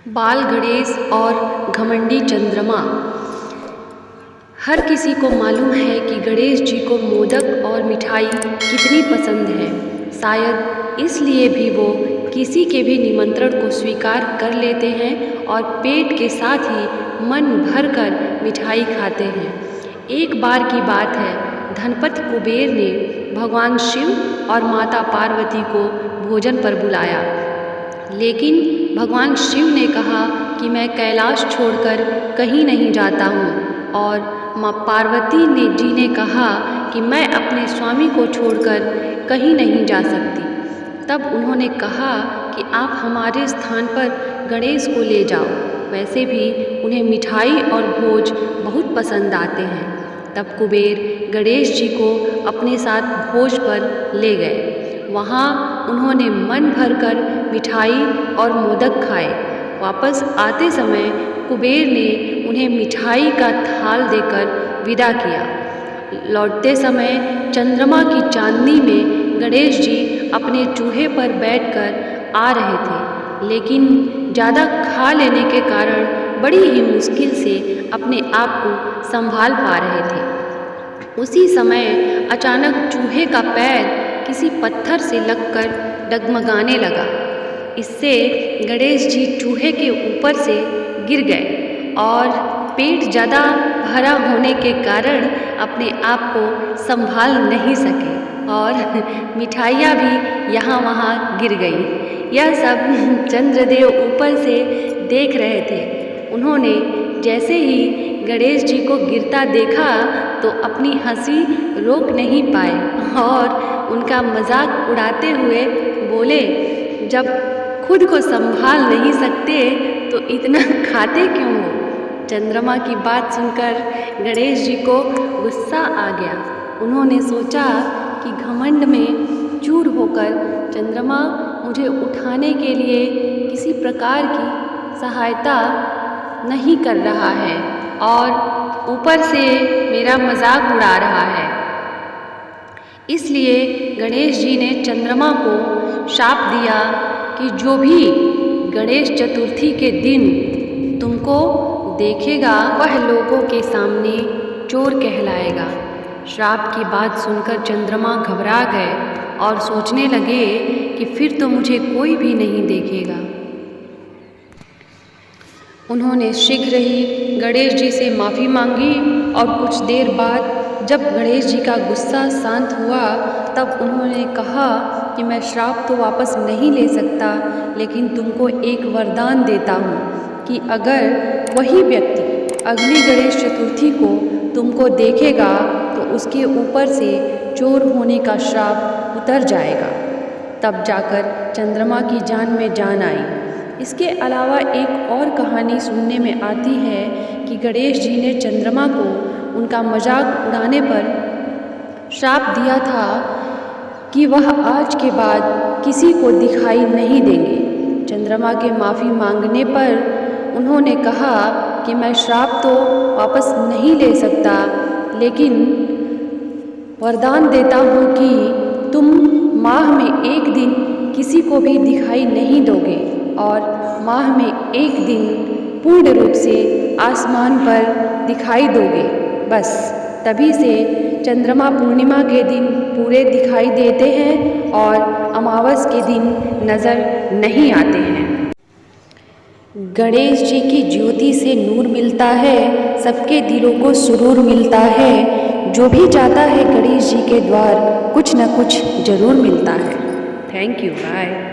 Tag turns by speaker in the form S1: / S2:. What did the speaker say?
S1: बाल गणेश और घमंडी चंद्रमा। हर किसी को मालूम है कि गणेश जी को मोदक और मिठाई कितनी पसंद है। शायद इसलिए भी वो किसी के भी निमंत्रण को स्वीकार कर लेते हैं और पेट के साथ ही मन भर कर मिठाई खाते हैं। एक बार की बात है, धनपति कुबेर ने भगवान शिव और माता पार्वती को भोजन पर बुलाया, लेकिन भगवान शिव ने कहा कि मैं कैलाश छोड़कर कहीं नहीं जाता हूँ, और माँ पार्वती जी ने कहा कि मैं अपने स्वामी को छोड़कर कहीं नहीं जा सकती। तब उन्होंने कहा कि आप हमारे स्थान पर गणेश को ले जाओ, वैसे भी उन्हें मिठाई और भोज बहुत पसंद आते हैं। तब कुबेर गणेश जी को अपने साथ भोज पर ले गए। वहाँ उन्होंने मन भरकर मिठाई और मोदक खाए। वापस आते समय कुबेर ने उन्हें मिठाई का थाल देकर विदा किया। लौटते समय चंद्रमा की चांदनी में गणेश जी अपने चूहे पर बैठकर आ रहे थे, लेकिन ज़्यादा खा लेने के कारण बड़ी ही मुश्किल से अपने आप को संभाल पा रहे थे। उसी समय अचानक चूहे का पैर किसी पत्थर से लगकर डगमगाने लगा। इससे गणेश जी चूहे के ऊपर से गिर गए और पेट ज़्यादा भरा होने के कारण अपने आप को संभाल नहीं सके और मिठाइयाँ भी यहाँ वहाँ गिर गई। यह सब चंद्रदेव ऊपर से देख रहे थे। उन्होंने जैसे ही गणेश जी को गिरता देखा तो अपनी हंसी रोक नहीं पाए और उनका मजाक उड़ाते हुए बोले, जब खुद को संभाल नहीं सकते तो इतना खाते क्यों हो? चंद्रमा की बात सुनकर गणेश जी को गुस्सा आ गया। उन्होंने सोचा कि घमंड में चूर होकर चंद्रमा मुझे उठाने के लिए किसी प्रकार की सहायता नहीं कर रहा है और ऊपर से मेरा मजाक उड़ा रहा है। इसलिए गणेश जी ने चंद्रमा को शाप दिया कि जो भी गणेश चतुर्थी के दिन तुमको देखेगा वह लोगों के सामने चोर कहलाएगा। श्राप की बात सुनकर चंद्रमा घबरा गए और सोचने लगे कि फिर तो मुझे कोई भी नहीं देखेगा। उन्होंने शीघ्र ही गणेश जी से माफ़ी मांगी और कुछ देर बाद जब गणेश जी का गुस्सा शांत हुआ तब उन्होंने कहा कि मैं श्राप तो वापस नहीं ले सकता, लेकिन तुमको एक वरदान देता हूँ कि अगर वही व्यक्ति अगली गणेश चतुर्थी को तुमको देखेगा तो उसके ऊपर से चोर होने का श्राप उतर जाएगा। तब जाकर चंद्रमा की जान में जान आई। इसके अलावा एक और कहानी सुनने में आती है कि गणेश जी ने चंद्रमा को उनका मजाक उड़ाने पर श्राप दिया था कि वह आज के बाद किसी को दिखाई नहीं देंगे। चंद्रमा के माफ़ी मांगने पर उन्होंने कहा कि मैं श्राप तो वापस नहीं ले सकता, लेकिन वरदान देता हूँ कि तुम माह में एक दिन किसी को भी दिखाई नहीं दोगे और माह में एक दिन पूर्ण रूप से आसमान पर दिखाई दोगे। बस तभी से चंद्रमा पूर्णिमा के दिन पूरे दिखाई देते हैं और अमावस के दिन नज़र नहीं आते हैं। गणेश जी की ज्योति से नूर मिलता है, सबके दिलों को सुरूर मिलता है। जो भी जाता है गणेश जी के द्वार कुछ न कुछ जरूर मिलता है। Thank you, bye.